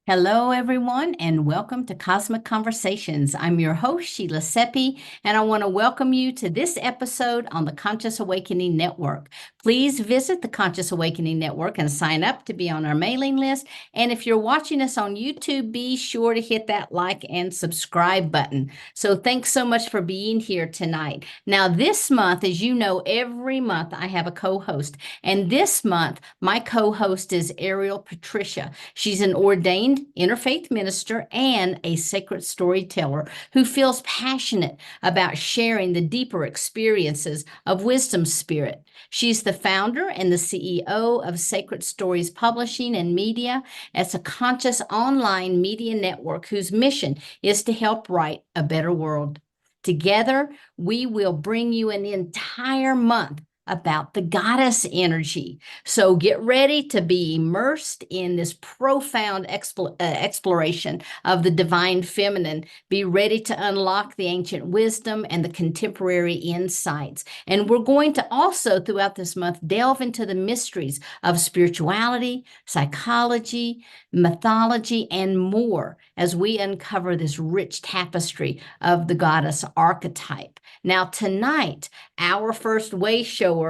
Hello, everyone, and welcome to Cosmic Conversations. I'm your host, Sheila Seppi, and I want to welcome you to this episode on the Conscious Awakening Network. Please visit the Conscious Awakening Network and sign up to be on our mailing list. And if you're watching us on YouTube, be sure to hit that like and subscribe button. So thanks so much for being here tonight. Now, this month, as you know, every month I have a co-host, and this month my co-host is Ariel Patricia. She's an ordained interfaith minister and a sacred storyteller who feels passionate about sharing the deeper experiences of wisdom spirit. She's the founder and the CEO of Sacred Stories Publishing and Media. It's a conscious online media network whose mission is to help write a better world. Together, we will bring you an entire month about the goddess energy. So get ready to be immersed in this profound exploration of the divine feminine. Be ready to unlock the ancient wisdom and the contemporary insights. And we're going to also, throughout this month, delve into the mysteries of spirituality, psychology, mythology, and more as we uncover this rich tapestry of the goddess archetype. Now, tonight, our first way shower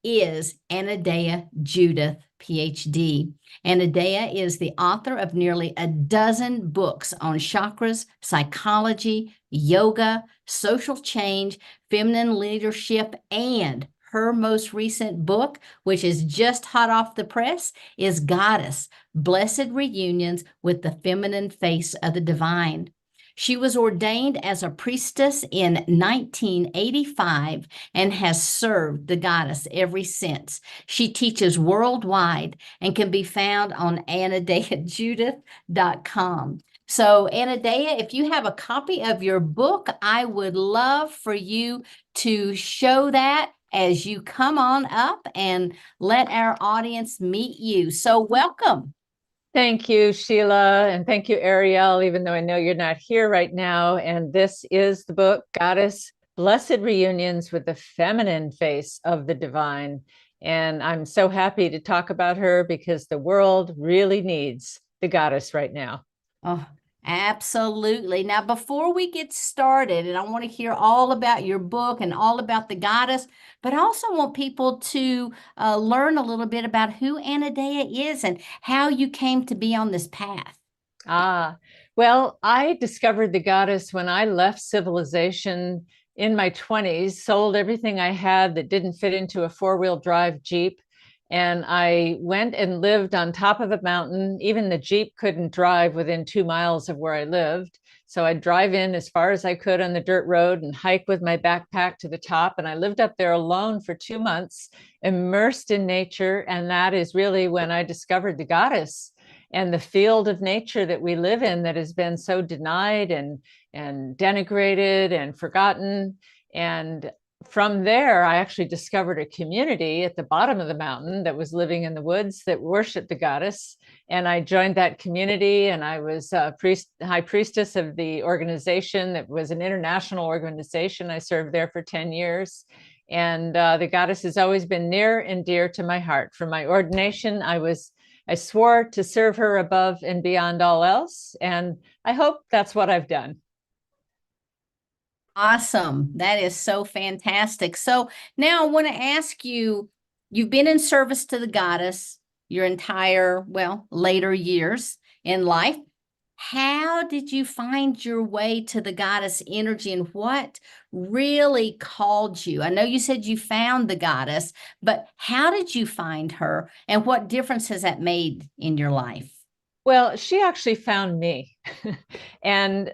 is Anodea Judith, PhD. Anodea is the author of nearly a dozen books on chakras, psychology, yoga, social change, feminine leadership, and her most recent book, which is just hot off the press, is Goddess, Blessed Reunions with the Feminine Face of the Divine. She was ordained as a priestess in 1985 and has served the goddess ever since. She teaches worldwide and can be found on AnodeaJudith.com. So, Anodea, if you have a copy of your book, I would love for you to show that as you come on up and let our audience meet you. So, welcome. Thank you, Sheila, and thank you, Ariel, even though I know you're not here right now. And this is the book, Goddess, Blessed Reunions with the Feminine Face of the Divine. And I'm so happy to talk about her because the world really needs the goddess right now. Oh, absolutely. Now, before we get started, and I want to hear all about your book and all about the goddess, but I also want people to learn a little bit about who Anodea is and how you came to be on this path. Well, I discovered the goddess when I left civilization in my 20s, sold everything I had that didn't fit into a four-wheel drive Jeep. And I went and lived on top of a mountain. Even the Jeep couldn't drive within 2 miles of where I lived. So I'd drive in as far as I could on the dirt road and hike with my backpack to the top. And I lived up there alone for 2 months, immersed in nature. And that is really when I discovered the goddess and the field of nature that we live in that has been so denied and denigrated and forgotten. And from there, I actually discovered a community at the bottom of the mountain that was living in the woods that worshiped the goddess. And I joined that community, and I was a high priestess of the organization that was an international organization. I served there for 10 years. And the goddess has always been near and dear to my heart. From my ordination, I swore to serve her above and beyond all else. And I hope that's what I've done. Awesome. That is so fantastic. So now I want to ask you, you've been in service to the goddess your entire, well, later years in life. How did you find your way to the goddess energy and what really called you? I know you said you found the goddess, but how did you find her and what difference has that made in your life? Well, she actually found me. and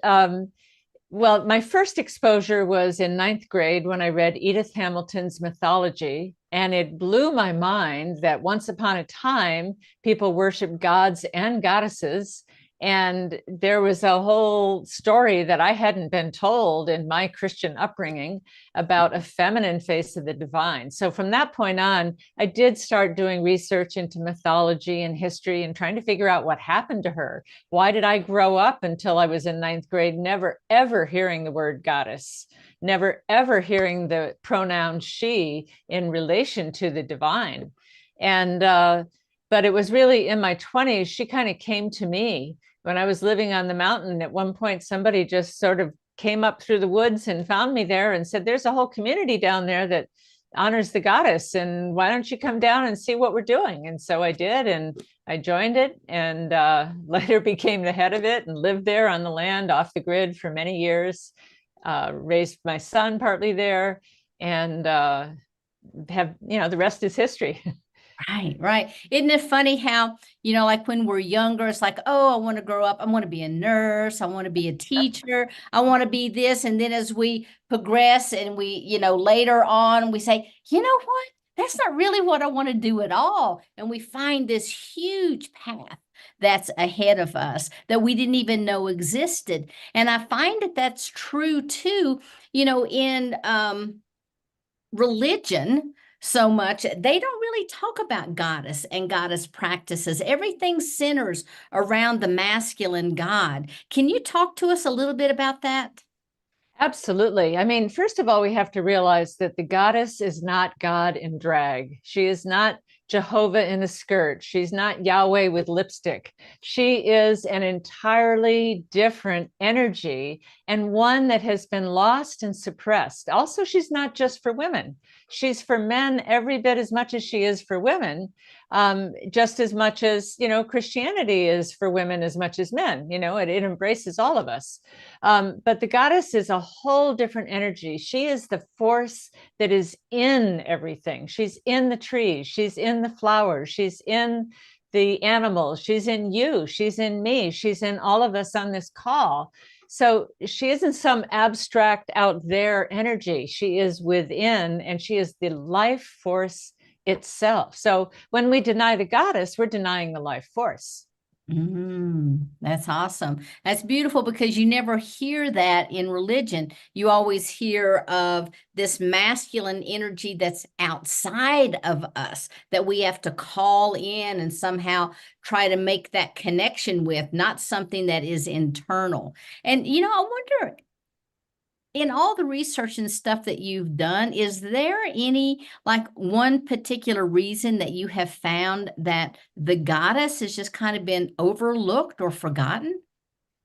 Well, my first exposure was in ninth grade when I read Edith Hamilton's Mythology, and it blew my mind that once upon a time, people worshiped gods and goddesses. And there was a whole story that I hadn't been told in my Christian upbringing about a feminine face of the divine. So from that point on, I did start doing research into mythology and history and trying to figure out what happened to her. Why did I grow up until I was in ninth grade, never ever hearing the word goddess, never ever hearing the pronoun she in relation to the divine? And but it was really in my 20s, she kind of came to me when I was living on the mountain, at one point, somebody just sort of came up through the woods and found me there and said, there's a whole community down there that honors the goddess. And why don't you come down and see what we're doing? And so I did. And I joined it and later became the head of it and lived there on the land off the grid for many years, raised my son partly there, and have, the rest is history. Right, right. Isn't it funny how, like when we're younger, it's like, oh, I want to grow up. I want to be a nurse. I want to be a teacher. I want to be this. And then as we progress and we, later on, we say, you know what? That's not really what I want to do at all. And we find this huge path that's ahead of us that we didn't even know existed. And I find that that's true too, in religion so much. They don't really talk about goddess and goddess practices. Everything centers around the masculine god. Can you talk to us a little bit about that? Absolutely. I mean, first of all, we have to realize that the goddess is not God in drag. She is not Jehovah in a skirt. She's not Yahweh with lipstick. She is an entirely different energy and one that has been lost and suppressed. Also, she's not just for women. She's for men every bit as much as she is for women, just as much as, Christianity is for women as much as men. It embraces all of us. But the goddess is a whole different energy. She is the force that is in everything. She's in the trees. She's in the flowers. She's in the animals. She's in you. She's in me. She's in all of us on this call. So she isn't some abstract out there energy. She is within, and she is the life force itself. So when we deny the goddess, we're denying the life force. That's awesome. That's beautiful because you never hear that in religion. You always hear of this masculine energy that's outside of us that we have to call in and somehow try to make that connection with, not something that is internal. And, I wonder, in all the research and stuff that you've done, is there any, like one particular reason that you have found that the goddess has just kind of been overlooked or forgotten?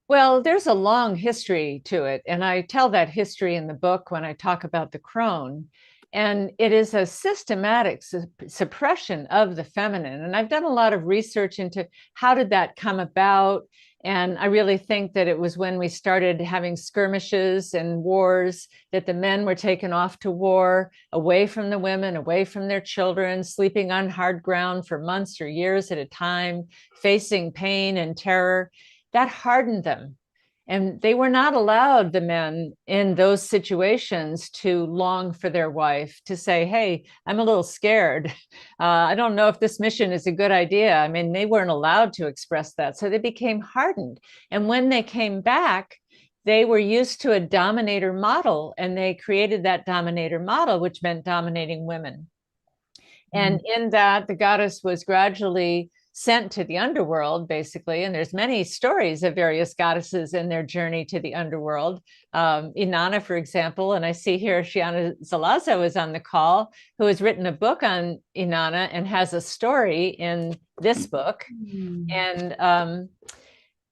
Well, there's a long history to it. And I tell that history in the book when I talk about the crone. And it is a systematic suppression of the feminine. And I've done a lot of research into how did that come about. And I really think that it was when we started having skirmishes and wars that the men were taken off to war, away from the women, away from their children, sleeping on hard ground for months or years at a time, facing pain and terror. That hardened them. And they were not allowed, the men in those situations, to long for their wife, to say, hey, I'm a little scared. I don't know if this mission is a good idea. I mean, they weren't allowed to express that. So they became hardened. And when they came back, they were used to a dominator model, and they created that dominator model, which meant dominating women. And in that, the goddess was gradually sent to the underworld, basically. And there's many stories of various goddesses in their journey to the underworld. Inanna, for example, and I see here Shiana Zalazo is on the call, who has written a book on Inanna and has a story in this book. And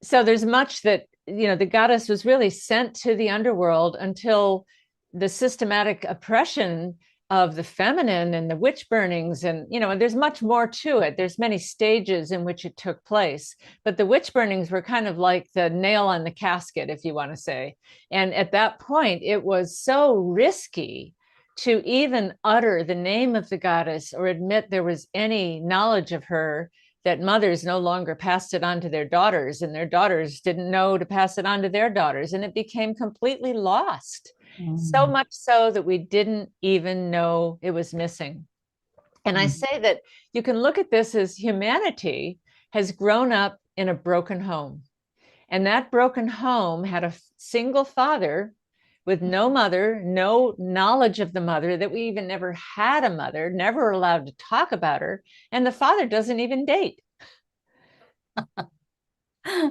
so there's much that, the goddess was really sent to the underworld until the systematic oppression of the feminine and the witch burnings. And, there's much more to it. There's many stages in which it took place, but the witch burnings were kind of like the nail on the casket, if you want to say. And at that point, it was so risky to even utter the name of the goddess or admit there was any knowledge of her, that mothers no longer passed it on to their daughters, and their daughters didn't know to pass it on to their daughters. And it became completely lost. So much so that we didn't even know it was missing. And I say that you can look at this as humanity has grown up in a broken home. And that broken home had a single father with no mother, no knowledge of the mother, that we even never had a mother, never allowed to talk about her. And the father doesn't even date.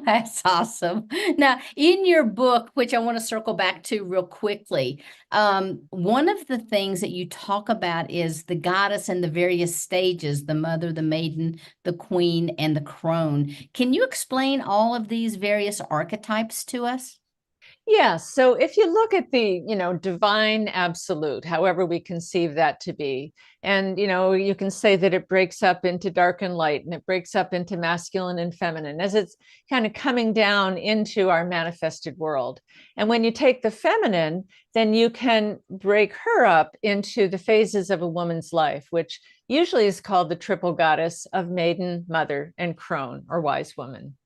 That's awesome. Now, in your book, which I want to circle back to real quickly, one of the things that you talk about is the goddess and the various stages, the mother, the maiden, the queen, and the crone. Can you explain all of these various archetypes to us? Yeah, so if you look at the, divine absolute, however we conceive that to be, and, you can say that it breaks up into dark and light, and it breaks up into masculine and feminine as it's kind of coming down into our manifested world. And when you take the feminine, then you can break her up into the phases of a woman's life, which usually is called the triple goddess of maiden, mother, and crone, or wise woman.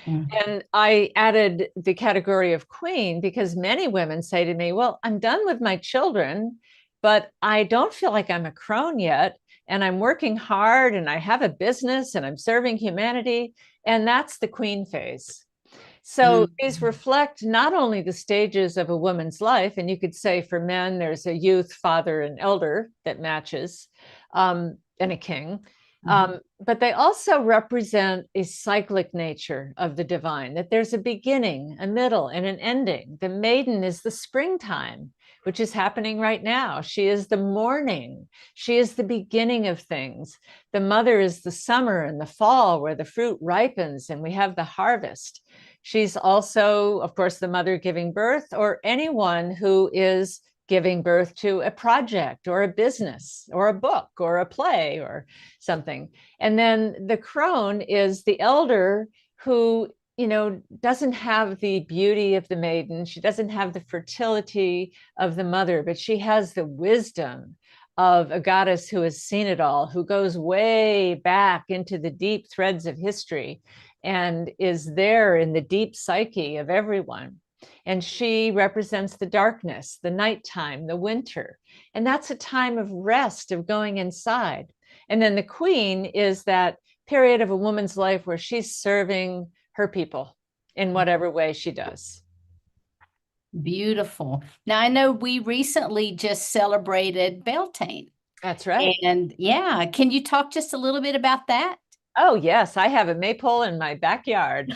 Mm. And I added the category of queen because many women say to me, well, I'm done with my children, but I don't feel like I'm a crone yet. And I'm working hard and I have a business and I'm serving humanity. And that's the queen phase. So these Mm. reflect not only the stages of a woman's life, and you could say for men, there's a youth, father, and elder that matches, and a king. Mhm. But they also represent a cyclic nature of the divine, that there's a beginning, a middle, and an ending. The maiden is the springtime, which is happening right now. She is the morning. She is the beginning of things. The mother is the summer and the fall, where the fruit ripens and we have the harvest. She's also, of course, the mother giving birth, or anyone who is giving birth to a project or a business or a book or a play or something. And then the crone is the elder who, doesn't have the beauty of the maiden. She doesn't have the fertility of the mother, but she has the wisdom of a goddess who has seen it all, who goes way back into the deep threads of history and is there in the deep psyche of everyone. And she represents the darkness, the nighttime, the winter. And that's a time of rest, of going inside. And then the queen is that period of a woman's life where she's serving her people in whatever way she does. Beautiful. Now, I know we recently just celebrated Beltane. That's right. And yeah, can you talk just a little bit about that? Oh, yes, I have a maypole in my backyard.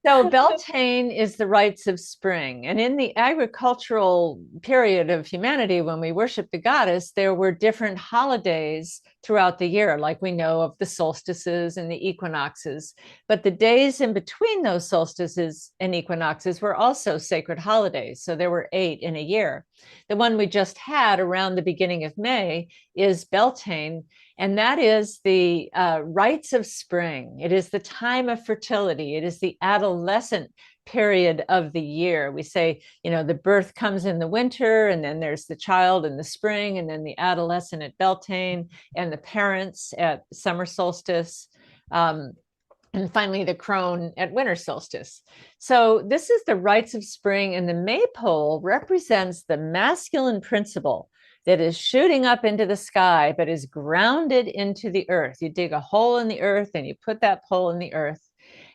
So Beltane is the rites of spring. And in the agricultural period of humanity, when we worship the goddess, there were different holidays throughout the year, like we know of the solstices and the equinoxes. But the days in between those solstices and equinoxes were also sacred holidays. So there were 8 in a year. The one we just had around the beginning of May is Beltane, and that is the rites of spring. It is the time of fertility. It is the adolescent period of the year. We say, the birth comes in the winter, and then there's the child in the spring, and then the adolescent at Beltane, and the parents at summer solstice. And finally, the crone at winter solstice. So this is the rites of spring, and the maypole represents the masculine principle that is shooting up into the sky, but is grounded into the earth. You dig a hole in the earth and you put that pole in the earth.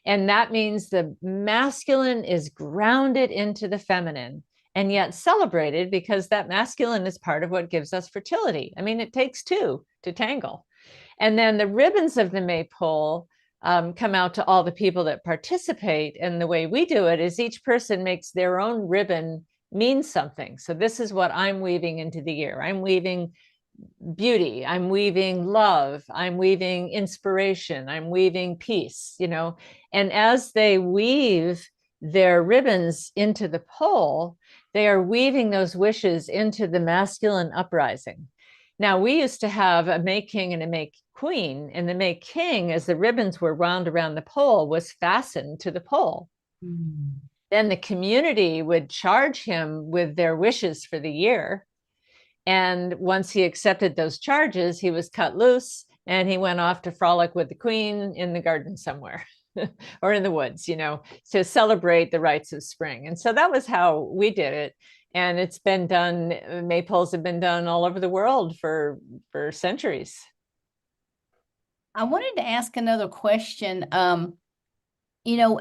And that means the masculine is grounded into the feminine and yet celebrated because that masculine is part of what gives us fertility. I mean, it takes 2 to tangle. And then the ribbons of the maypole come out to all the people that participate. And the way we do it is each person makes their own ribbon mean something. So this is what I'm weaving into the year. I'm weaving beauty, I'm weaving love, I'm weaving inspiration, I'm weaving peace, And as they weave their ribbons into the pole, they are weaving those wishes into the masculine uprising. Now, we used to have a May King and a May Queen, and the May King, as the ribbons were wound around the pole, was fastened to the pole. Mm. Then the community would charge him with their wishes for the year. And once he accepted those charges, he was cut loose and he went off to frolic with the queen in the garden somewhere or in the woods, to celebrate the rites of spring. And so that was how we did it. And it's been done, maypoles have been done all over the world for centuries. I wanted to ask another question.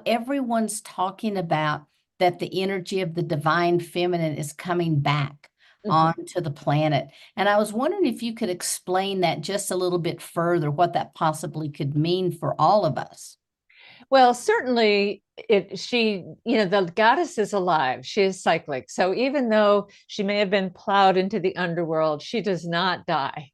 Everyone's talking about that the energy of the divine feminine is coming back Mhm. onto the planet. And I was wondering if you could explain that just a little bit further, what that possibly could mean for all of us. Well, certainly the goddess is alive. She is cyclic. So even though she may have been plowed into the underworld, she does not die.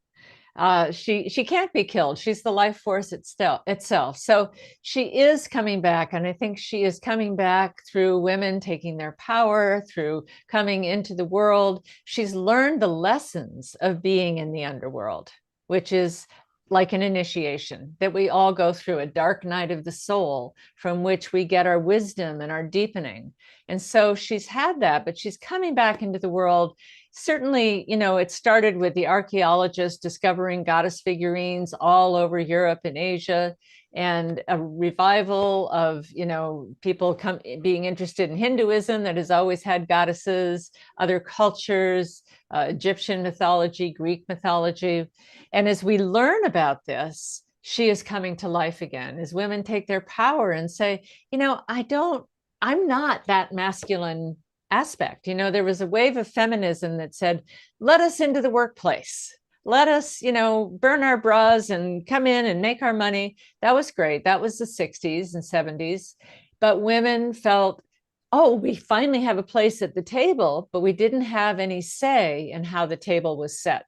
She can't be killed. She's the life force itself. So she is coming back, and I think she is coming back through women taking their power, through coming into the world. She's learned the lessons of being in the underworld, which is like an initiation that we all go through, a dark night of the soul from which we get our wisdom and our deepening. And so she's had that, but she's coming back into the world. Certainly, it started with the archaeologists discovering goddess figurines all over Europe and Asia, and a revival of, people being interested in Hinduism that has always had goddesses, other cultures, Egyptian mythology, Greek mythology. And as we learn about this, she is coming to life again as women take their power and say, I'm not that masculine aspect. There was a wave of feminism that said, let us into the workplace. Let us, burn our bras and come in and make our money. That was great. That was the 60s and 70s. But women felt, oh, we finally have a place at the table, but we didn't have any say in how the table was set.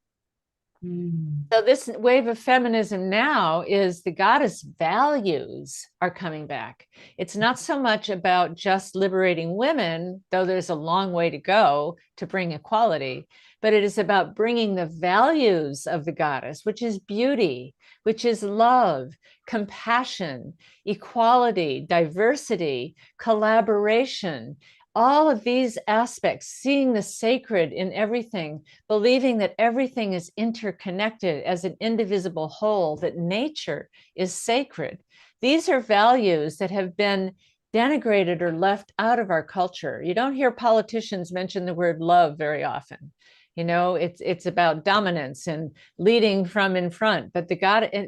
So this wave of feminism now is the goddess values are coming back. It's not so much about just liberating women, though there's a long way to go to bring equality, but it is about bringing the values of the goddess, which is beauty, which is love, compassion, equality, diversity, collaboration, all of these aspects, seeing the sacred in everything, believing that everything is interconnected as an indivisible whole, that nature is sacred. These are values that have been denigrated or left out of our culture. You don't hear politicians mention the word love very often. It's about dominance and leading from in front, but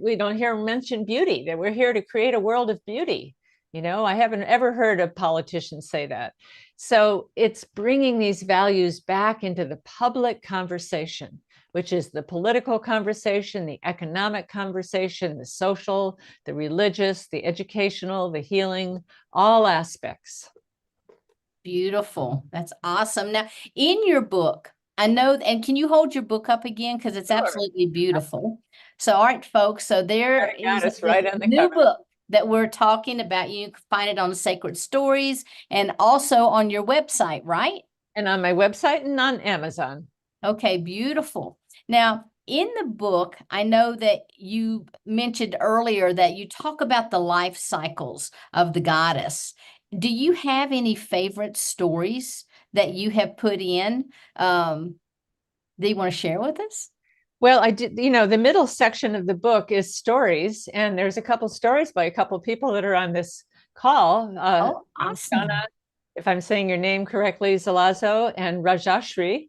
we don't hear them mention beauty, that we're here to create a world of beauty. I haven't ever heard a politician say that. So it's bringing these values back into the public conversation, which is the political conversation, the economic conversation, the social, the religious, the educational, the healing, all aspects. Beautiful. That's awesome. Now, in your book, I know, and can you hold your book up again? Because it's absolutely beautiful. So, all right, folks. So there is right on the new cover. book that we're talking about. You can find it on Sacred Stories and also on your website, right? And on my website and on Amazon. Okay, beautiful. Now, in the book, I know that you mentioned earlier that you talk about the life cycles of the goddess. Do you have any favorite stories that you have put in that you want to share with us? Well, I did, the middle section of the book is stories, and there's a couple stories by a couple people that are on this call. Oh, awesome. Shana, if I'm saying your name correctly, Zalazo, and Rajashri,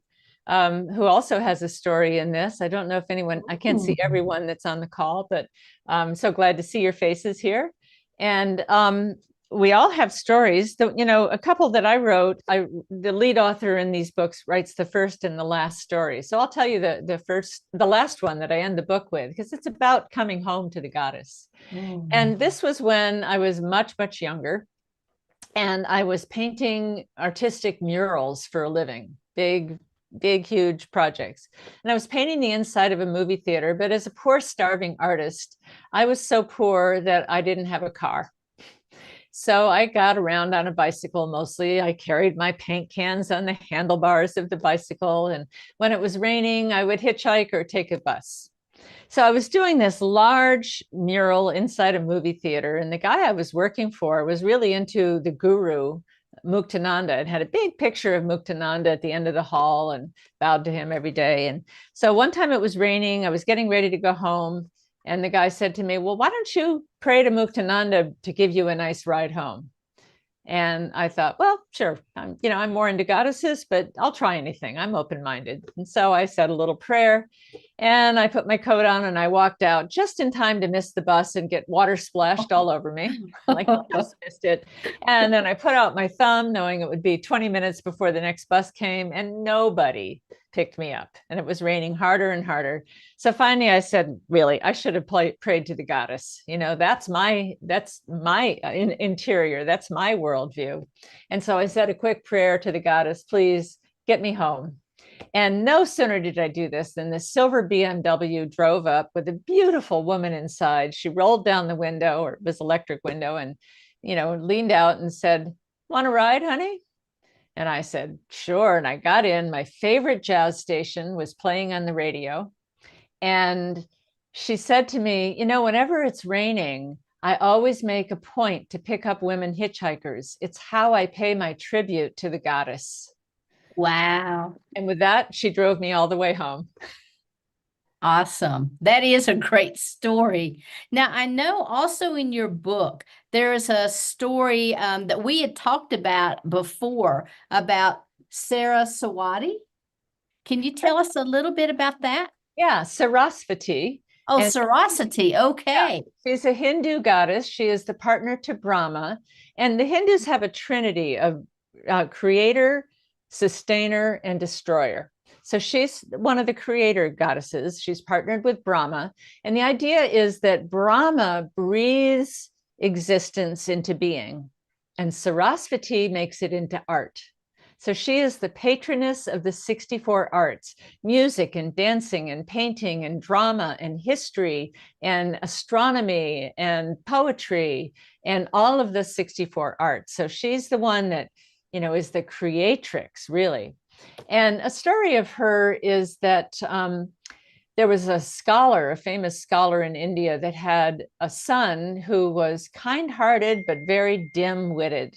who also has a story in this. I don't know if I can't see everyone that's on the call, but I'm so glad to see your faces here. And we all have stories. A couple that I wrote, the lead author in these books writes the first and the last story. So I'll tell you the last one that I end the book with, because it's about coming home to the goddess. And this was when I was much, much younger. And I was painting artistic murals for a living, big, huge projects. And I was painting the inside of a movie theater, but as a poor, starving artist, I was so poor that I didn't have a car. So I got around on a bicycle mostly. I carried my paint cans on the handlebars of the bicycle. And when it was raining, I would hitchhike or take a bus. So I was doing this large mural inside a movie theater. And the guy I was working for was really into the guru, Muktananda, and had a big picture of Muktananda at the end of the hall and bowed to him every day. And so one time it was raining. I was getting ready to go home. And the guy said to me, well, why don't you pray to Muktananda to give you a nice ride home? And I thought, well, sure. I'm more into goddesses, but I'll try anything. I'm open-minded. And so I said a little prayer. And I put my coat on and I walked out just in time to miss the bus and get water splashed all over me. Like, I just missed it. And then I put out my thumb, knowing it would be 20 minutes before the next bus came, and nobody picked me up. And it was raining harder and harder. So finally I said, really, I should have prayed to the goddess. That's my interior. That's my worldview. And so I said a quick prayer to the goddess, please get me home. And no sooner did I do this than the silver BMW drove up with a beautiful woman inside. She rolled down the window, or it was electric window, and, leaned out and said, "Want to ride, honey?" And I said, sure. And I got in. My favorite jazz station was playing on the radio. And she said to me, whenever it's raining, I always make a point to pick up women hitchhikers. It's how I pay my tribute to the goddess. Wow. And with that, she drove me all the way home. Awesome. That is a great story. Now, I know also in your book, there's a story that we had talked about before about Sarah Sawati. Can you tell us a little bit about that? Yeah, Sarasvati. Oh, Sarasvati. Okay. Yeah, she's a Hindu goddess. She is the partner to Brahma. And the Hindus have a trinity of creator, sustainer, and destroyer. So she's one of the creator goddesses. She's partnered with Brahma. And the idea is that Brahma breathes existence into being, and Sarasvati makes it into art. So she is the patroness of the 64 arts: music and dancing and painting and drama and history and astronomy and poetry and all of the 64 arts. So she's the one that, is the creatrix, really. And a story of her is that there was a scholar, a famous scholar in India, that had a son who was kind-hearted but very dim-witted.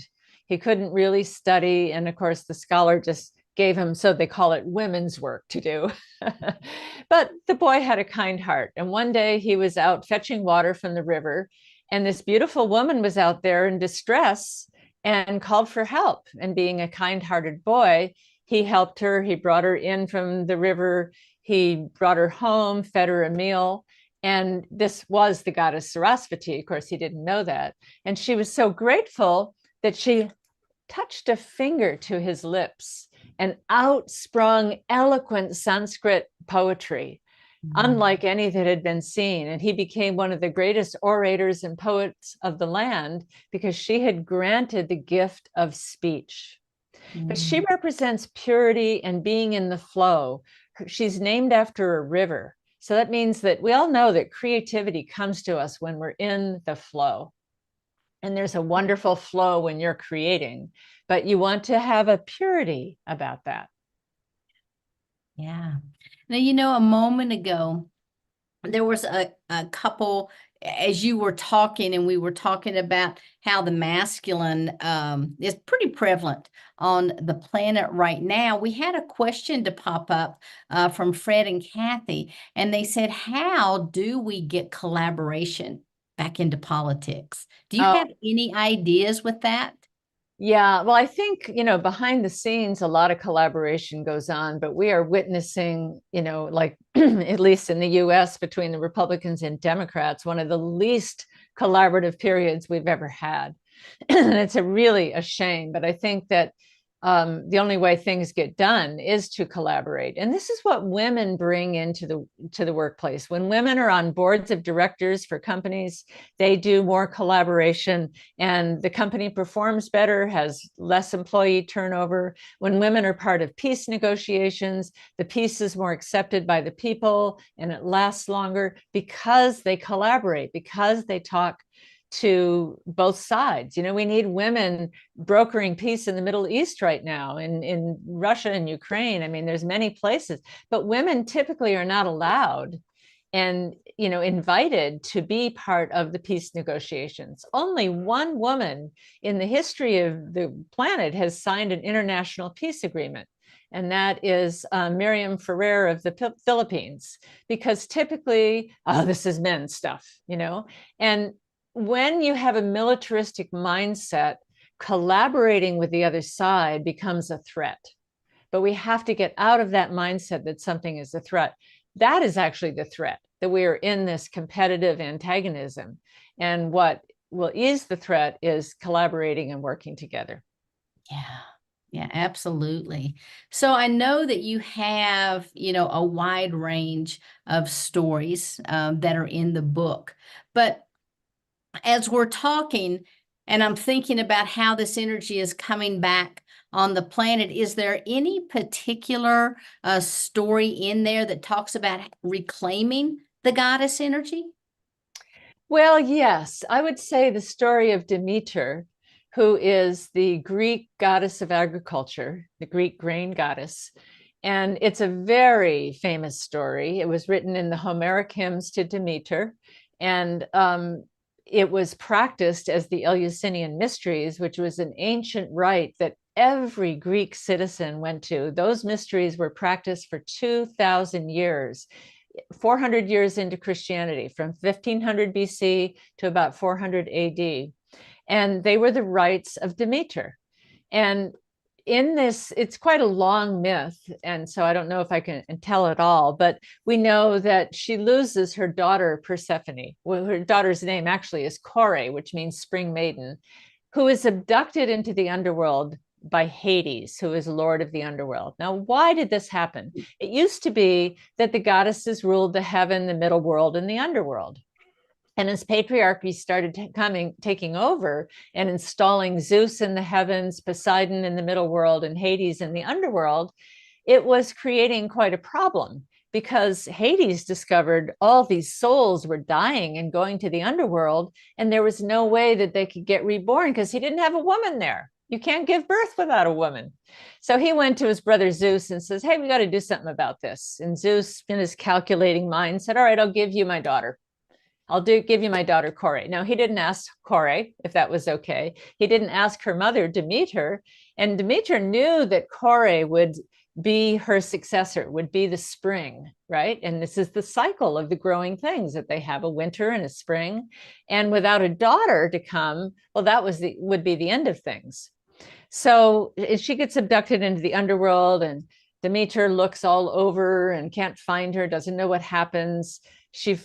He couldn't really study. And of course, the scholar just gave him, so they call it, women's work to do. But the boy had a kind heart. And one day he was out fetching water from the river, and this beautiful woman was out there in distress and called for help. And being a kind-hearted boy, he helped her. He brought her in from the river. He brought her home, fed her a meal. And this was the goddess Sarasvati. Of course, he didn't know that. And she was so grateful that she touched a finger to his lips, and out sprung eloquent Sanskrit poetry, unlike any that had been seen. And he became one of the greatest orators and poets of the land because she had granted the gift of speech. But she represents purity and being in the flow. She's named after a river. So that means that we all know that creativity comes to us when we're in the flow. And there's a wonderful flow when you're creating, but you want to have a purity about that. Yeah. Now, a moment ago, there was a couple, as you were talking, and we were talking about how the masculine is pretty prevalent on the planet right now. We had a question to pop up from Fred and Kathy, and they said, how do we get collaboration back into politics? Do you have any ideas with that? Yeah, well, I think, behind the scenes, a lot of collaboration goes on, but we are witnessing, like at least in the US, between the Republicans and Democrats, one of the least collaborative periods we've ever had. And it's really a shame, but I think that the only way things get done is to collaborate. And this is what women bring into the workplace. When women are on boards of directors for companies, they do more collaboration, and the company performs better, has less employee turnover. When women are part of peace negotiations, the peace is more accepted by the people, and it lasts longer because they collaborate, because they talk to both sides. We need women brokering peace in the Middle East right now, in Russia and Ukraine. I mean, there's many places, but women typically are not allowed and, invited to be part of the peace negotiations. Only one woman in the history of the planet has signed an international peace agreement. And that is Miriam Ferrer of the Philippines, because typically, this is men's stuff, and when you have a militaristic mindset, collaborating with the other side becomes a threat. But we have to get out of that mindset that something is a threat. that is actually the threat, that we are in this competitive antagonism. And what will ease the threat is collaborating and working together. Yeah. Yeah, absolutely. So I know that you have, a wide range of stories that are in the book. But as we're talking, and I'm thinking about how this energy is coming back on the planet, is there any particular story in there that talks about reclaiming the goddess energy? Well, yes, I would say the story of Demeter, who is the Greek goddess of agriculture, the Greek grain goddess. And it's a very famous story. It was written in the Homeric hymns to Demeter. And it was practiced as the Eleusinian Mysteries, which was an ancient rite that every Greek citizen went to. Those mysteries were practiced for 2,000 years. 400 years into Christianity, from 1500 BC to about 400 AD. And they were the rites of Demeter. And in this, it's quite a long myth. And so I don't know if I can tell it all, but we know that she loses her daughter, Persephone. Well, her daughter's name actually is Kore, which means spring maiden, who is abducted into the underworld by Hades, who is lord of the underworld. Now, why did this happen? It used to be that the goddesses ruled the heaven, the middle world, and the underworld. And as patriarchy started taking over and installing Zeus in the heavens, Poseidon in the middle world, and Hades in the underworld, it was creating quite a problem, because Hades discovered all these souls were dying and going to the underworld, and there was no way that they could get reborn because he didn't have a woman there. You can't give birth without a woman. So he went to his brother Zeus and says, hey, we got to do something about this. And Zeus, in his calculating mind, said, all right, I'll give you my daughter. Give you my daughter, Kore. Now, he didn't ask Kore if that was okay. He didn't ask her mother, Demeter. And Demeter knew that Kore would be her successor, would be the spring, right? And this is the cycle of the growing things, that they have a winter and a spring. And without a daughter to come, well, that would be the end of things. So she gets abducted into the underworld, and Demeter looks all over and can't find her, doesn't know what happens.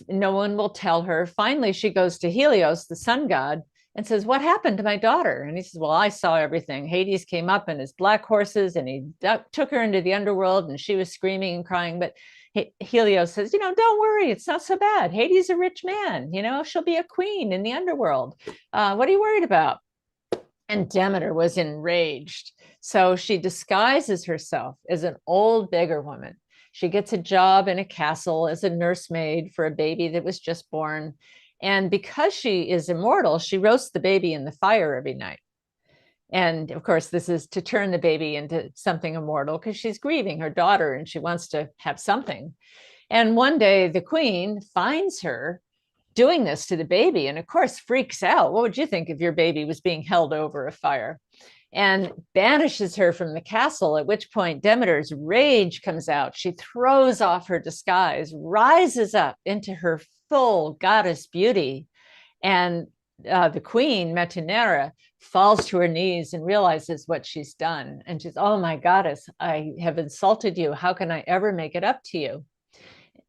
No one will tell her. Finally, she goes to Helios, the sun god, and says, what happened to my daughter? And he says, well, I saw everything. Hades came up in his black horses, and he took her into the underworld, and she was screaming and crying. But Helios says, don't worry, it's not so bad. Hades is a rich man, she'll be a queen in the underworld. What are you worried about? And Demeter was enraged. So she disguises herself as an old beggar woman. She gets a job in a castle as a nursemaid for a baby that was just born. And because she is immortal, she roasts the baby in the fire every night. And of course, this is to turn the baby into something immortal, because she's grieving her daughter and she wants to have something. And one day the queen finds her doing this to the baby, and of course freaks out. What would you think if your baby was being held over a fire? And banishes her from the castle, at which point Demeter's rage comes out. She throws off her disguise, rises up into her full goddess beauty, and the queen, Metanera, falls to her knees and realizes what she's done. And she's, oh my goddess, I have insulted you. How can I ever make it up to you?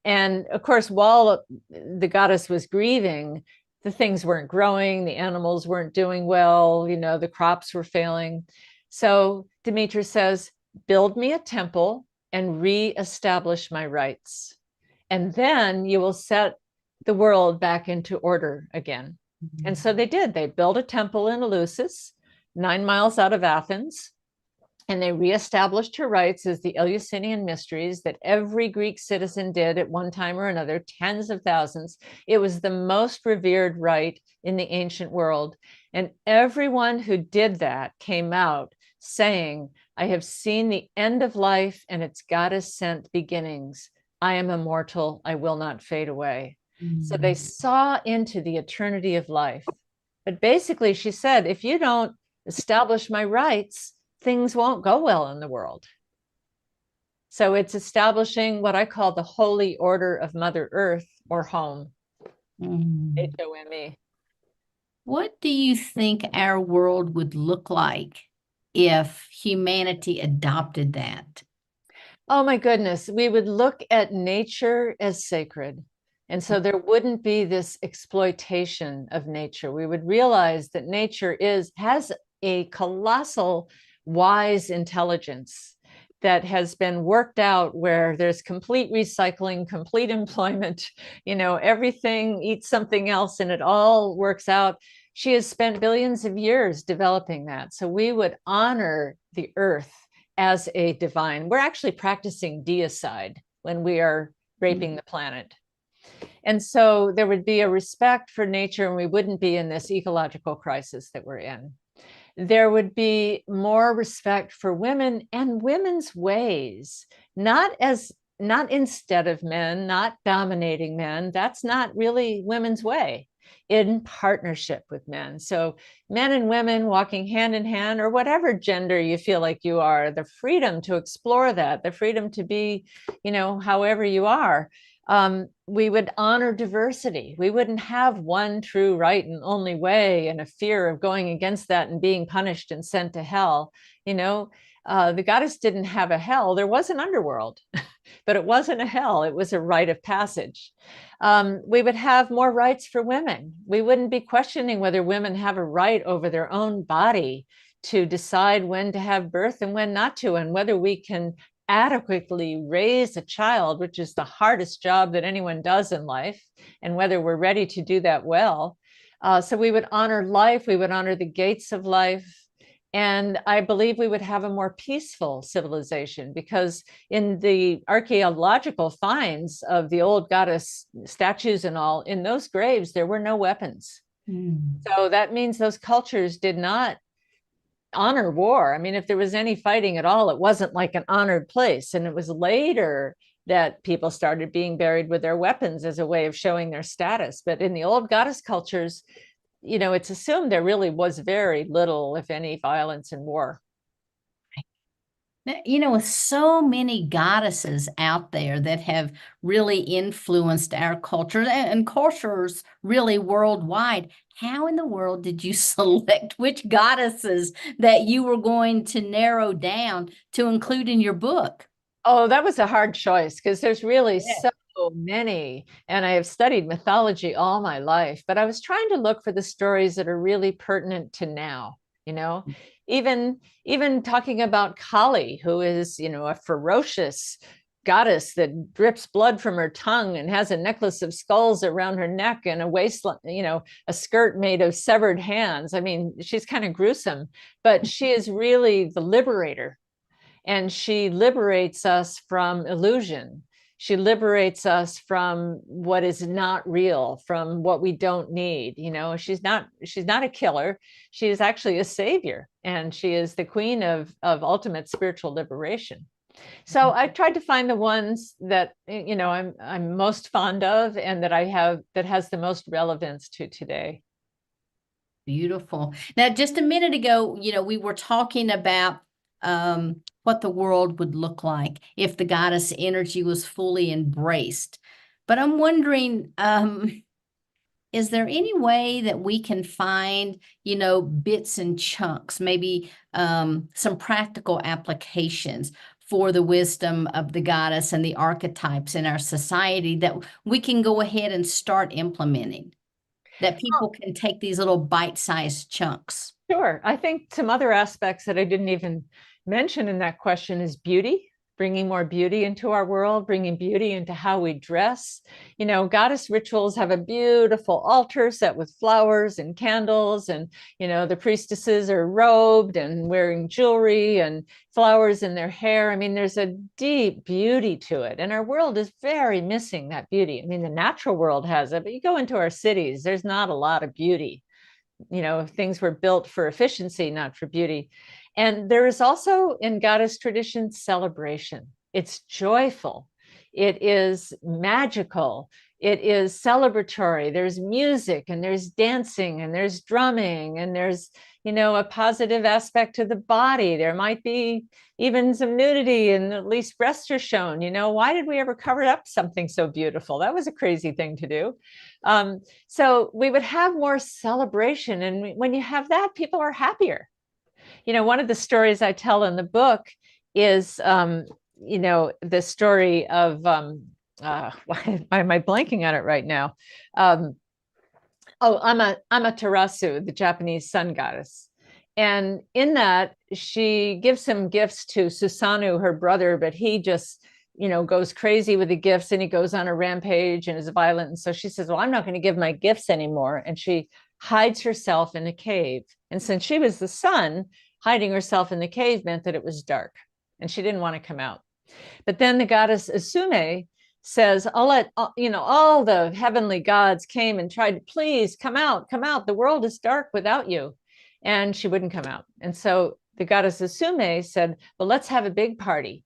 And of course, while the goddess was grieving, the things weren't growing, the animals weren't doing well, the crops were failing. So Demeter says, build me a temple and reestablish my rights. And then you will set the world back into order again. Mm-hmm. And so they did. They built a temple in Eleusis, 9 miles out of Athens. And they reestablished her rights as the Eleusinian Mysteries that every Greek citizen did at one time or another, tens of thousands. It was the most revered rite in the ancient world. And everyone who did that came out saying, I have seen the end of life and its goddess-sent beginnings. I am immortal. I will not fade away. Mm-hmm. So they saw into the eternity of life. But basically, she said, if you don't establish my rights, things won't go well in the world. So it's establishing what I call the holy order of Mother Earth, or home. HOME. What do you think our world would look like if humanity adopted that? Oh my goodness, we would look at nature as sacred. And so there wouldn't be this exploitation of nature. We would realize that nature has a colossal wise intelligence that has been worked out, where there's complete recycling, complete employment, everything eats something else and it all works out. She has spent billions of years developing that. So we would honor the earth as a divine. We're actually practicing deicide when we are raping the planet. And so there would be a respect for nature, and we wouldn't be in this ecological crisis that we're in. There would be more respect for women and women's ways, not instead of men, not dominating men. That's not really women's way. In partnership with men. So men and women walking hand in hand, or whatever gender you feel like you are, the freedom to explore that, the freedom to be, however you are. We would honor diversity. We wouldn't have one true right and only way, and a fear of going against that and being punished and sent to hell. The goddess didn't have a hell. There was an underworld, but it wasn't a hell. It was a rite of passage. We would have more rights for women. We wouldn't be questioning whether women have a right over their own body to decide when to have birth and when not to, and whether we can adequately raise a child, which is the hardest job that anyone does in life, and whether we're ready to do that well. So we would honor life. We would honor the gates of life. And I believe we would have a more peaceful civilization, because in the archaeological finds of the old goddess statues and all, in those graves, there were no weapons. So that means those cultures did not honor war. I mean, if there was any fighting at all, it wasn't like an honored place. And it was later that people started being buried with their weapons as a way of showing their status. But in the old goddess cultures, it's assumed there really was very little, if any, violence and war. With so many goddesses out there that have really influenced our culture and cultures really worldwide, how in the world did you select which goddesses that you were going to narrow down to include in your book? Oh, that was a hard choice, because there's really so many, and I have studied mythology all my life, but I was trying to look for the stories that are really pertinent to now. Even talking about Kali, who is, a ferocious goddess that drips blood from her tongue and has a necklace of skulls around her neck and a waistline, a skirt made of severed hands. I mean, she's kind of gruesome, but she is really the liberator. And she liberates us from illusion. She liberates us from what is not real, from what we don't need. She's not a killer. She is actually a savior, and she is the queen of ultimate spiritual liberation. So I tried to find the ones that I'm most fond of, and that has the most relevance to today. Beautiful. Now, just a minute ago, we were talking about what the world would look like if the goddess energy was fully embraced. But I'm wondering, is there any way that we can find, bits and chunks, maybe some practical applications for the wisdom of the goddess and the archetypes in our society that we can go ahead and start implementing, that people can take these little bite-sized chunks? Sure. I think some other aspects that I didn't even mention in that question is beauty, bringing more beauty into our world, bringing beauty into how we dress. Goddess rituals have a beautiful altar set with flowers and candles, and, the priestesses are robed and wearing jewelry and flowers in their hair. I mean, there's a deep beauty to it, and our world is very missing that beauty. I mean, the natural world has it, but you go into our cities, there's not a lot of beauty. Things were built for efficiency, not for beauty. And there is also, in goddess tradition, celebration. It's joyful. It is magical. It is celebratory. There's music, and there's dancing, and there's drumming, and there's, a positive aspect to the body. There might be even some nudity, and at least breasts are shown. Why did we ever cover up something so beautiful? That was a crazy thing to do. So we would have more celebration. And when you have that, people are happier. One of the stories I tell in the book is the story of why am I blanking on it right now? Amaterasu, the Japanese sun goddess. And in that, she gives some gifts to Susanoo, her brother, but he just, goes crazy with the gifts, and he goes on a rampage and is violent. And so she says, well, I'm not going to give my gifts anymore. And she hides herself in a cave. And since she was the sun, hiding herself in the cave meant that it was dark and she didn't want to come out. But then the goddess Asume says, I'll let, all the heavenly gods came and tried to, please come out, come out. The world is dark without you. And she wouldn't come out. And so the goddess Asume said, well, let's have a big party.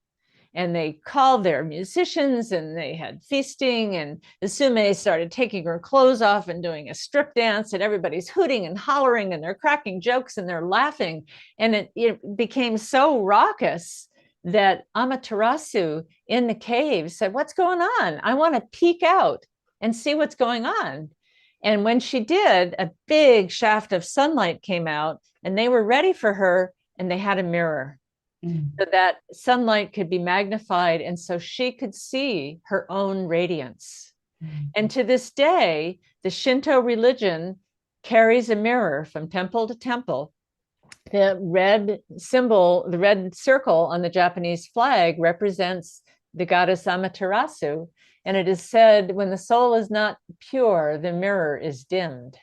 And they called their musicians and they had feasting, and Asume started taking her clothes off and doing a strip dance, and everybody's hooting and hollering and they're cracking jokes and they're laughing. And it became so raucous that Amaterasu in the cave said, what's going on? I want to peek out and see what's going on. And when she did, a big shaft of sunlight came out and they were ready for her, and they had a mirror. So that sunlight could be magnified, and so she could see her own radiance. And to this day, the Shinto religion carries a mirror from temple to temple. The red symbol, the red circle on the Japanese flag represents the goddess Amaterasu. And it is said, when the soul is not pure, the mirror is dimmed.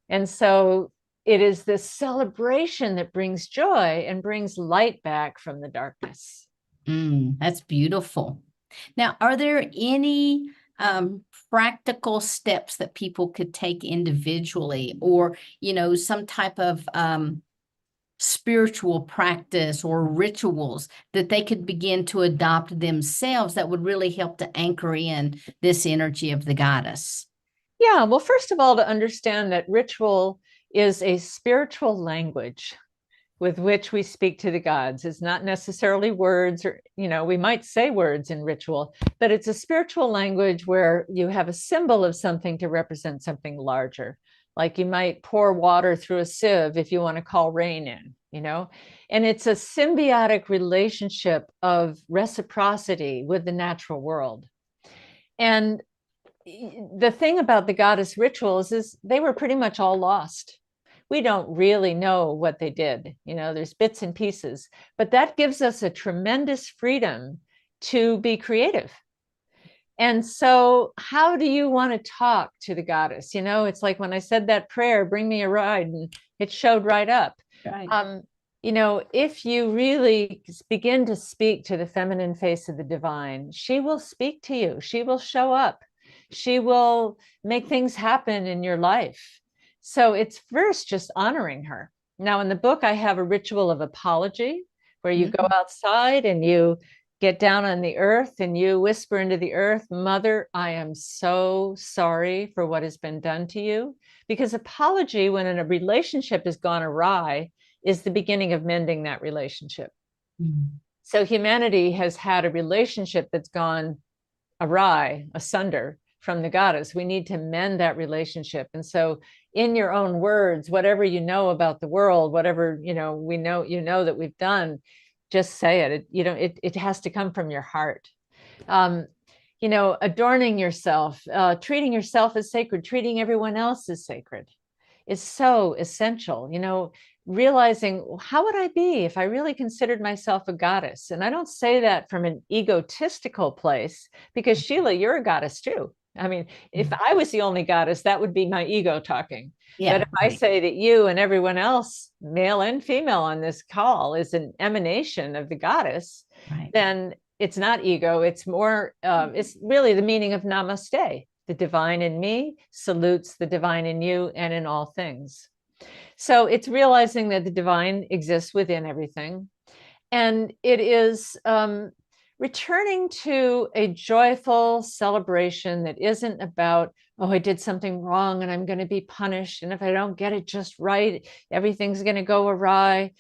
And so it is this celebration that brings joy and brings light back from the darkness. That's beautiful. Now, are there any practical steps that people could take individually, or, some type of spiritual practice or rituals that they could begin to adopt themselves that would really help to anchor in this energy of the goddess? Yeah, well, first of all, to understand that ritual is a spiritual language with which we speak to the gods. It's not necessarily words, or, we might say words in ritual, but it's a spiritual language where you have a symbol of something to represent something larger. Like you might pour water through a sieve if you want to call rain in, and it's a symbiotic relationship of reciprocity with the natural world. And the thing about the goddess rituals is they were pretty much all lost. We don't really know what they did. There's bits and pieces, but that gives us a tremendous freedom to be creative. And so how do you want to talk to the goddess? It's like when I said that prayer, bring me a ride, and it showed right up. Right. If you really begin to speak to the feminine face of the divine, she will speak to you. She will show up. She will make things happen in your life. So it's first just honoring her. Now, in the book, I have a ritual of apology where you go outside and you get down on the earth and you whisper into the earth, Mother, I am so sorry for what has been done to you. Because apology, when in a relationship has gone awry, is the beginning of mending that relationship. So humanity has had a relationship that's gone awry, asunder from the goddess. We need to mend that relationship. And so in your own words, whatever you know about the world, whatever, we know, that we've done, just say it. It has to come from your heart. Adorning yourself, treating yourself as sacred, treating everyone else as sacred is so essential. Realizing, how would I be if I really considered myself a goddess? And I don't say that from an egotistical place, because Sheila, you're a goddess too. I mean, if I was the only goddess, that would be my ego talking. Yeah, but if I say that you and everyone else, male and female on this call, is an emanation of the goddess, then it's not ego. It's more, it's really the meaning of namaste. The divine in me salutes the divine in you and in all things. So it's realizing that the divine exists within everything. And it is returning to a joyful celebration that isn't about, oh, I did something wrong and I'm going to be punished. And if I don't get it just right, everything's going to go awry.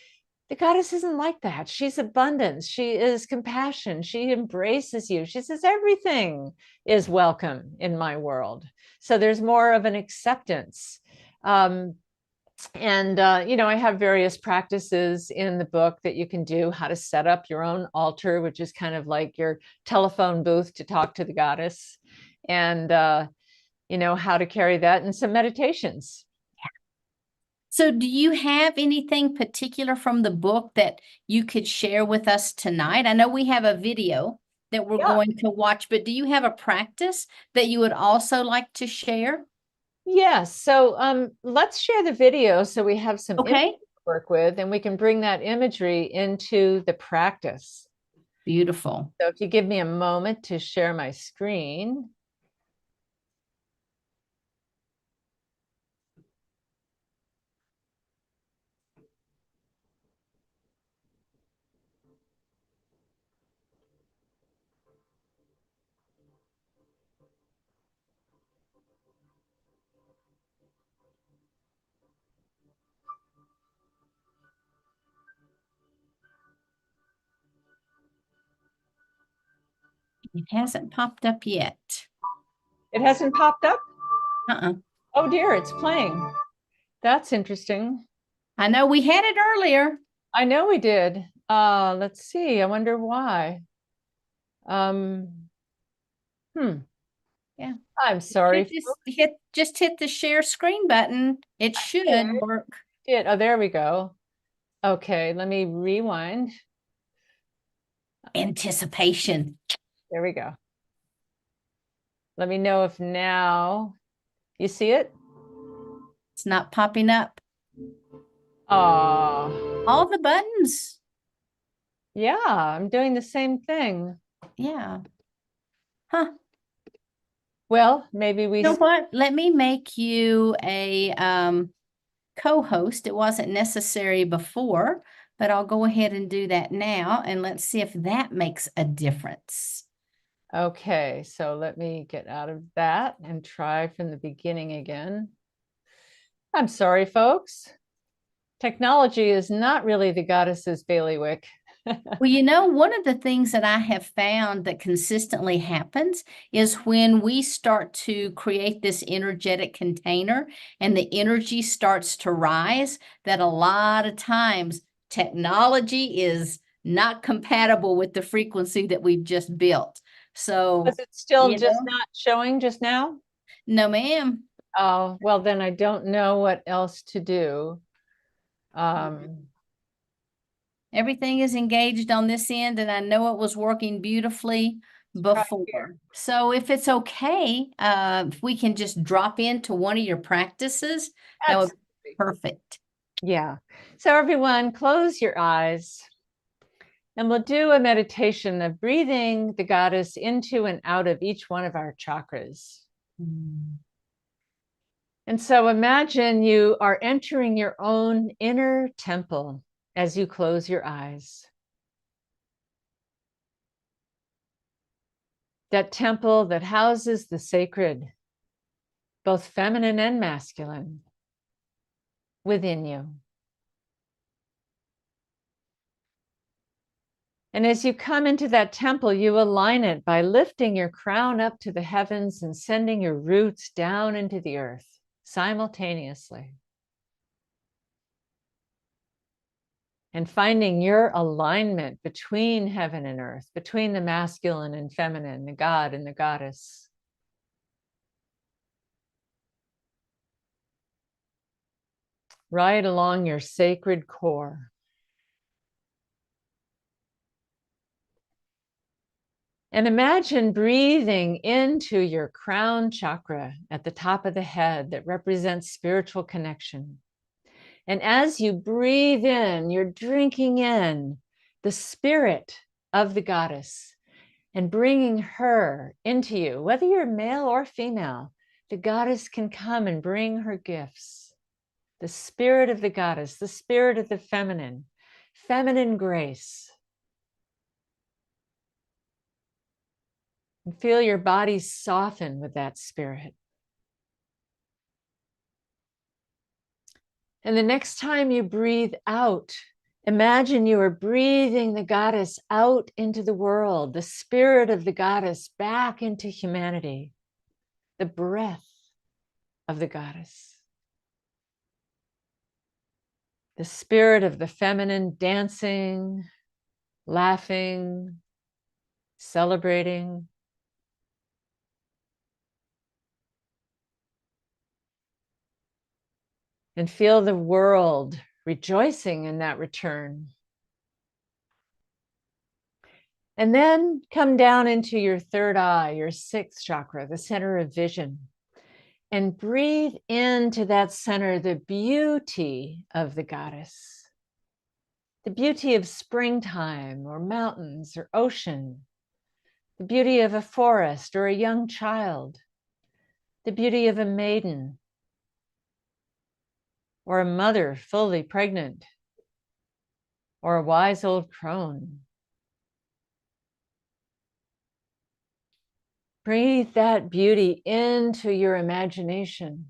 The goddess isn't like that. She's abundance. She is compassion. She embraces you. She says, everything is welcome in my world. So there's more of an acceptance. And, I have various practices in the book that you can do, how to set up your own altar, which is kind of like your telephone booth to talk to the goddess, and, how to carry that, and some meditations. So do you have anything particular from the book that you could share with us tonight? I know we have a video that we're going to watch, but do you have a practice that you would also like to share? Yes. So let's share the video so we have some imagery Okay, to work with, and we can bring that imagery into the practice. beautiful. So if you give me a moment to share my screen. It hasn't popped up yet. It hasn't popped up? Uh-uh. Oh dear, it's playing. That's interesting. I know we had it earlier. I know we did. Let's see. I wonder why. Um, Yeah. I'm sorry. Just hit the share screen button. It should work. Oh, there we go. Okay, let me rewind. Anticipation. There we go. Let me know if now you see it. It's not popping up. Oh, All the buttons. yeah, I'm doing the same thing. Yeah. Huh. Well, maybe we. You know what? Let me make you a co-host. It wasn't necessary before, but I'll go ahead and do that now, and let's see if that makes a difference. Okay, so let me get out of that and try from the beginning again. I'm sorry, folks. Technology is not really the goddess's bailiwick. Well, you know, one of the things that I have found that consistently happens is when we start to create this energetic container and the energy starts to rise, that a lot of times technology is not compatible with the frequency that we've just built. So, Was it still you just know, not showing just now? no, ma'am. Oh, well, then I don't know what else to do. Um, Everything is engaged on this end, and I know it was working beautifully before. So if it's okay, if we can just drop into one of your practices, that would be perfect. Yeah. So everyone, close your eyes. And we'll do a meditation of breathing the goddess into and out of each one of our chakras. And so imagine you are entering your own inner temple as you close your eyes. That temple that houses the sacred, both feminine and masculine, within you. And as you come into that temple, you align it by lifting your crown up to the heavens and sending your roots down into the earth simultaneously. And finding your alignment between heaven and earth, between the masculine and feminine, the god and the goddess. Right along your sacred core. And imagine breathing into your crown chakra at the top of the head that represents spiritual connection. And as you breathe in, you're drinking in the spirit of the goddess and bringing her into you. Whether you're male or female, the goddess can come and bring her gifts. The spirit of the goddess, the spirit of the feminine, feminine grace. And feel your body soften with that spirit. And the next time you breathe out, imagine you are breathing the goddess out into the world, the spirit of the goddess back into humanity, the breath of the goddess. the spirit of the feminine dancing, laughing, celebrating. And feel the world rejoicing in that return. And then come down into your third eye, your sixth chakra, the center of vision, and breathe into that center the beauty of the goddess, the beauty of springtime or mountains or ocean, the beauty of a forest or a young child, the beauty of a maiden or a mother fully pregnant, or a wise old crone. Breathe that beauty into your imagination.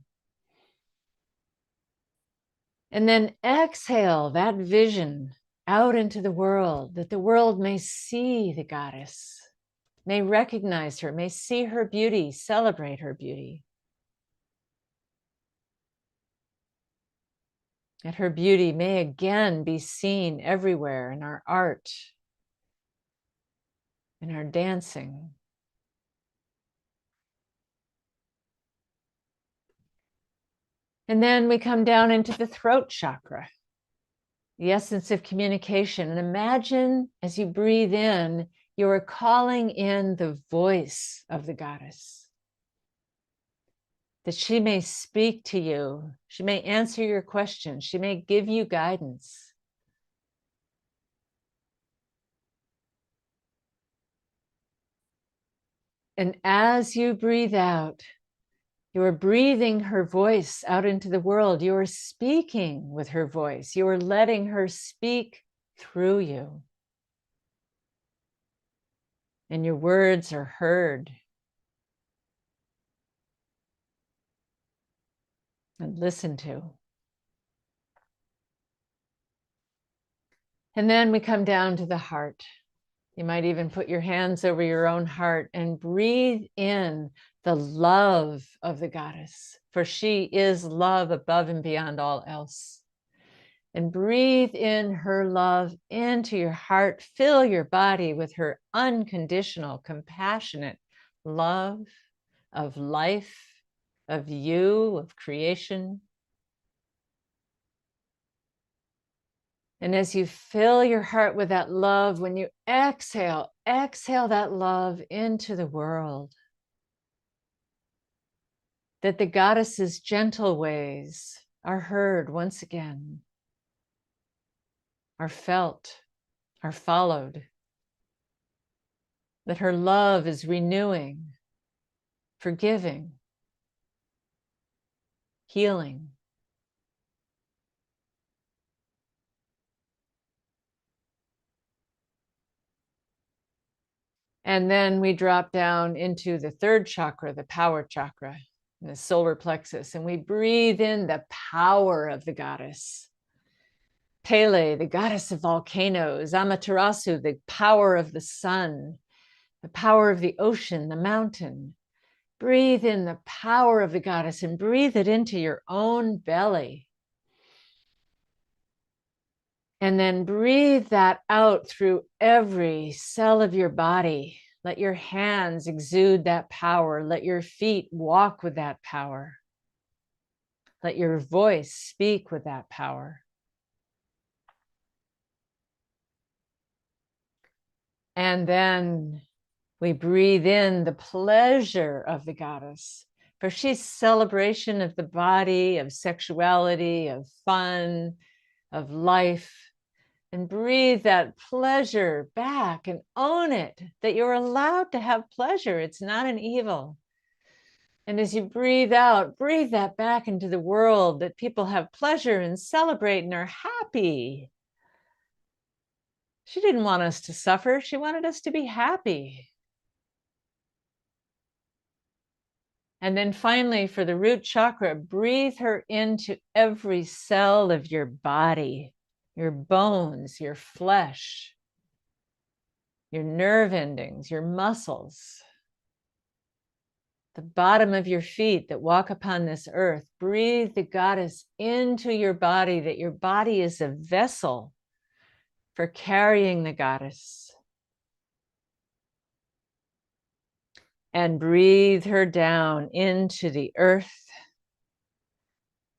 And then exhale that vision out into the world, that the world may see the goddess, may recognize her, may see her beauty, celebrate her beauty. That her beauty may again be seen everywhere in our art, in our dancing. And then we come down into the throat chakra, the essence of communication. And imagine as you breathe in, you are calling in the voice of the goddess, that she may speak to you, she may answer your questions, she may give you guidance. And as you breathe out, you are breathing her voice out into the world. You are speaking with her voice. You are letting her speak through you. And your words are heard and listened to. And then we come down to the heart. You might even put your hands over your own heart and breathe in the love of the goddess, for she is love above and beyond all else. And breathe in her love into your heart. Fill your body with her unconditional, compassionate love of life, of you, of creation. And as you fill your heart with that love, when you exhale, exhale that love into the world. That the goddess's gentle ways are heard once again, are felt, are followed. That her love is renewing, forgiving, healing. And then we drop down into the third chakra, the power chakra, the solar plexus, and we breathe in the power of the goddess. Pele, the goddess of volcanoes, Amaterasu, the power of the sun, the power of the ocean, the mountain. Breathe in the power of the goddess and breathe it into your own belly. And then breathe that out through every cell of your body. Let your hands exude that power. Let your feet walk with that power. Let your voice speak with that power. And then we breathe in the pleasure of the goddess, for she's celebration of the body, of sexuality, of fun, of life. And breathe that pleasure back and own it, that you're allowed to have pleasure. It's not an evil. And as you breathe out, breathe that back into the world, that people have pleasure and celebrate and are happy. She didn't want us to suffer. She wanted us to be happy. And then finally, for the root chakra, breathe her into every cell of your body, your bones, your flesh, your nerve endings, your muscles. the bottom of your feet that walk upon this earth. Breathe the goddess into your body, that your body is a vessel for carrying the goddess. And breathe her down into the earth,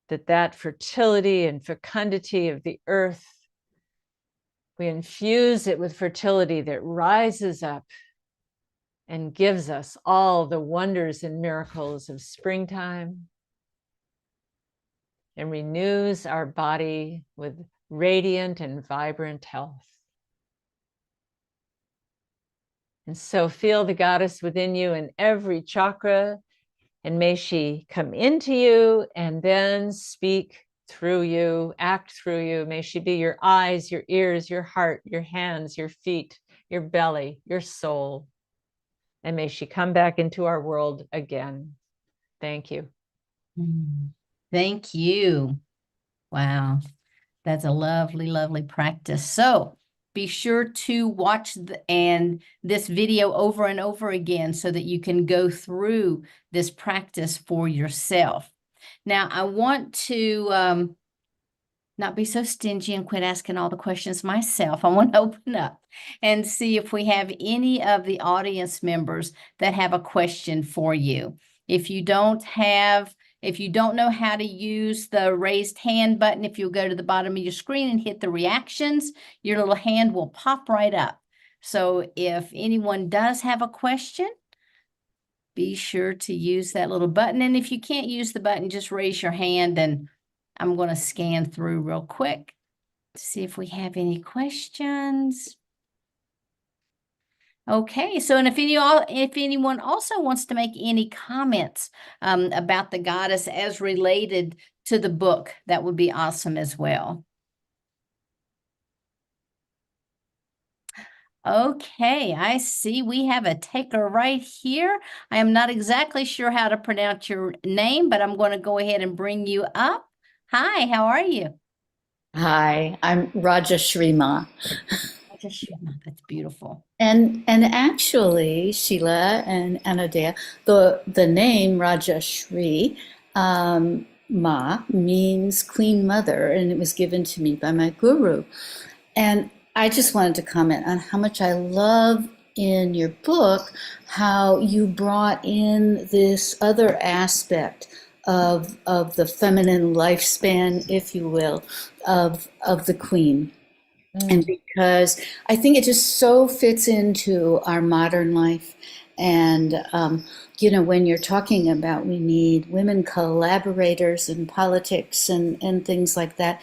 that fertility and fecundity of the earth, we infuse it with fertility that rises up and gives us all the wonders and miracles of springtime and renews our body with radiant and vibrant health. And so feel the goddess within you in every chakra, and may she come into you and then speak through you, act through you. May she be your eyes, your ears, your heart, your hands, your feet, your belly, your soul. And may she come back into our world again. Thank you. Thank you. Wow. That's a lovely, lovely practice. So be sure to watch this video over and over again so that you can go through this practice for yourself. Now, I want to not be so stingy and quit asking all the questions myself. I want to open up and see if we have any of the audience members that have a question for you. If you don't know how to use the raised hand button, if you'll go to the bottom of your screen and hit the reactions, your little hand will pop right up. So if anyone does have a question, be sure to use that little button. And if you can't use the button, just raise your hand and I'm going to scan through real quick to see if we have any questions. Okay, so and if anyone also wants to make any comments about the goddess as related to the book, that would be awesome as well. Okay, I see we have a taker right here. I am not exactly sure how to pronounce your name, but I'm going to go ahead and bring you up. Hi, how are you? Hi, I'm Raja Shrima. That's beautiful. And actually, Sheila and Anodea, the name Raja Shri Ma means Queen Mother, and it was given to me by my guru. And I just wanted to comment on how much I love in your book how you brought in this other aspect of the feminine lifespan, if you will, of the queen. And because I think it just so fits into our modern life. And, when you're talking about we need women collaborators in politics and things like that,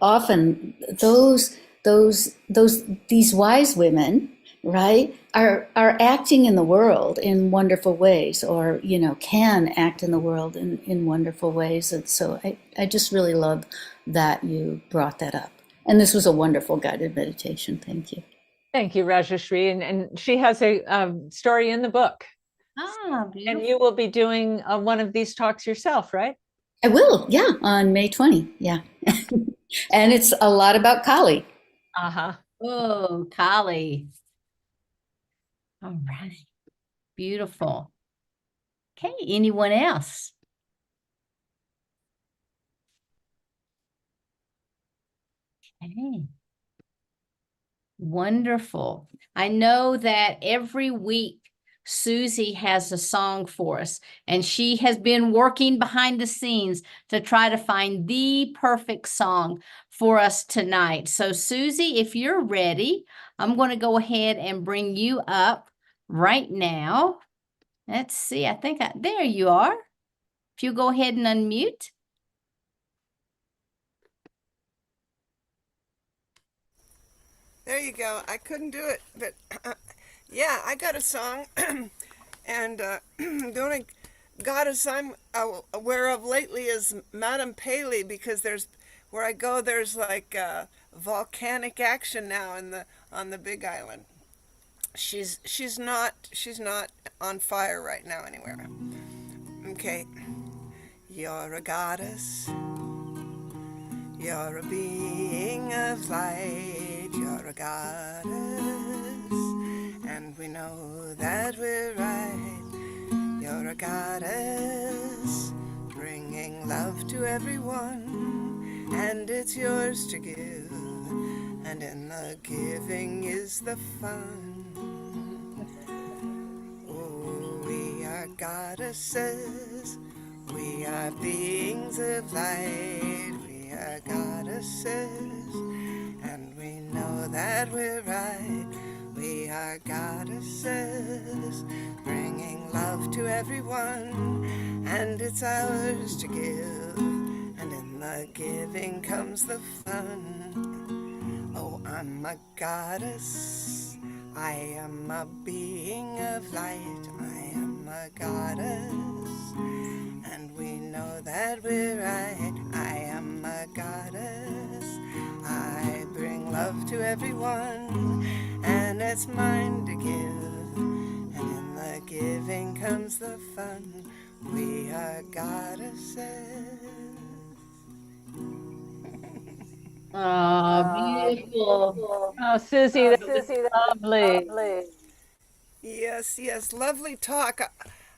often these wise women, right, are acting in the world in wonderful ways, or, can act in the world in wonderful ways. And so I just really love that you brought that up. And this was a wonderful guided meditation. Thank you. Thank you, Rajashri. And she has a story in the book. Ah, beautiful. And you will be doing one of these talks yourself, right? I will, yeah, on May 20, yeah. And it's a lot about Kali. Uh-huh. Oh, Kali. All right. Beautiful. Okay, anyone else? Okay. Wonderful. I know that every week Susie has a song for us, and she has been working behind the scenes to try to find the perfect song for us tonight. So Susie, if you're ready, I'm going to go ahead and bring you up right now. Let's see. There you are. If you go ahead and unmute. There you go. I couldn't do it, but yeah, I got a song, and the only goddess I'm aware of lately is Madame Paley, because where I go, there's like volcanic action now on the Big Island. She's not on fire right now anywhere. Okay, you're a goddess. You're a being of light, you're a goddess, and we know that we're right. You're You're a goddess, bringing love to everyone, and it's yours to give, and in the giving is the fun. Oh, we are goddesses, we are beings of light, we are goddesses, and we know that we're right. We are goddesses, bringing love to everyone, and it's ours to give, and in the giving comes the fun. Oh, I'm a goddess, I am a being of light, I am a goddess, and we know that we're right. I am a goddess, I bring love to everyone, and it's mine to give, and in the giving comes the fun. We are goddesses. Oh, beautiful. Oh, Susie, that was lovely. Yes, yes, lovely talk.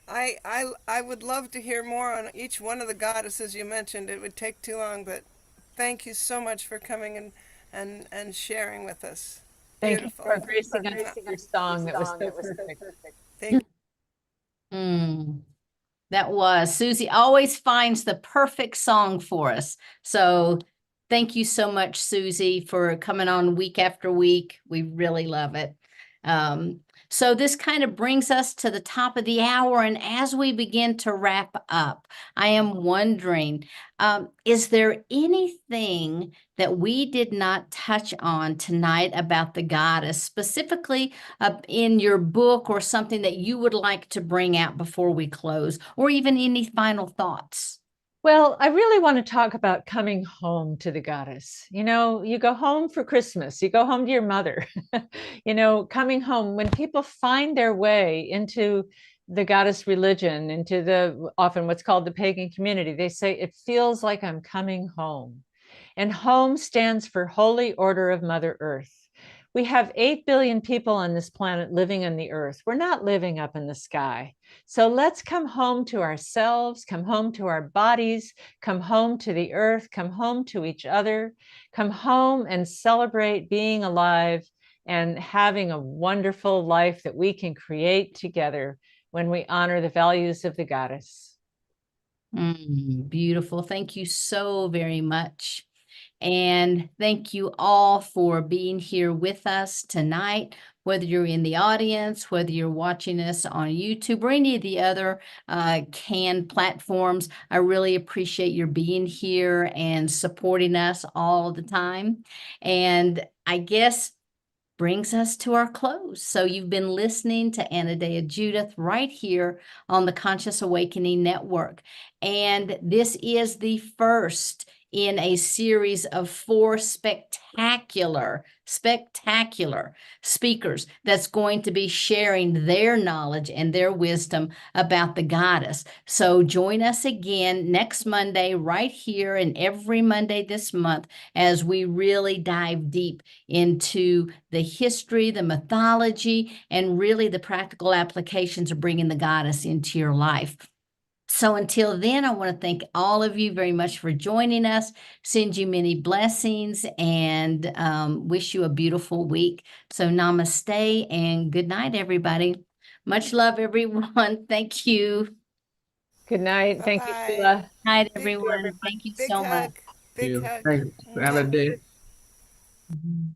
I would love to hear more on each one of the goddesses you mentioned. It would take too long, but thank you so much for coming and sharing with us. Thank you Beautiful. for gracing us with your song. That was so perfect. Thank Mm, that was. Susie always finds the perfect song for us. So thank you so much, Susie, for coming on week after week. We really love it. So this kind of brings us to the top of the hour. And as we begin to wrap up, I am wondering, is there anything that we did not touch on tonight about the goddess, specifically in your book, or something that you would like to bring out before we close, or even any final thoughts? Well, I really want to talk about coming home to the goddess. You know, you go home for Christmas, you go home to your mother. You know, coming home, when people find their way into the goddess religion, into the often what's called the pagan community, they say, it feels like I'm coming home. And home stands for Holy Order of Mother Earth. We have 8 billion people on this planet living on the earth. We're not living up in the sky. So let's come home to ourselves, come home to our bodies, come home to the earth, come home to each other, come home and celebrate being alive and having a wonderful life that we can create together when we honor the values of the goddess. Beautiful. Thank you so very much. And thank you all for being here with us tonight, whether you're in the audience, whether you're watching us on YouTube or any of the other canned platforms. I really appreciate your being here and supporting us all the time. And I guess brings us to our close. So you've been listening to Anodea Judith right here on the Conscious Awakening Network. And this is the first in a series of 4 spectacular speakers that's going to be sharing their knowledge and their wisdom about the goddess. So join us again next Monday right here, and every Monday this month, as we really dive deep into the history, the mythology, and really the practical applications of bringing the goddess into your life. So until then, I want to thank all of you very much for joining us, send you many blessings, and wish you a beautiful week. So namaste and good night, everybody. Much love, everyone. Thank you. Good night. Thank you, Bye-bye. Sheila. Night, Big, everyone. Thank you big so much. hug. Big hug. Thanks. Have a day. Mhm.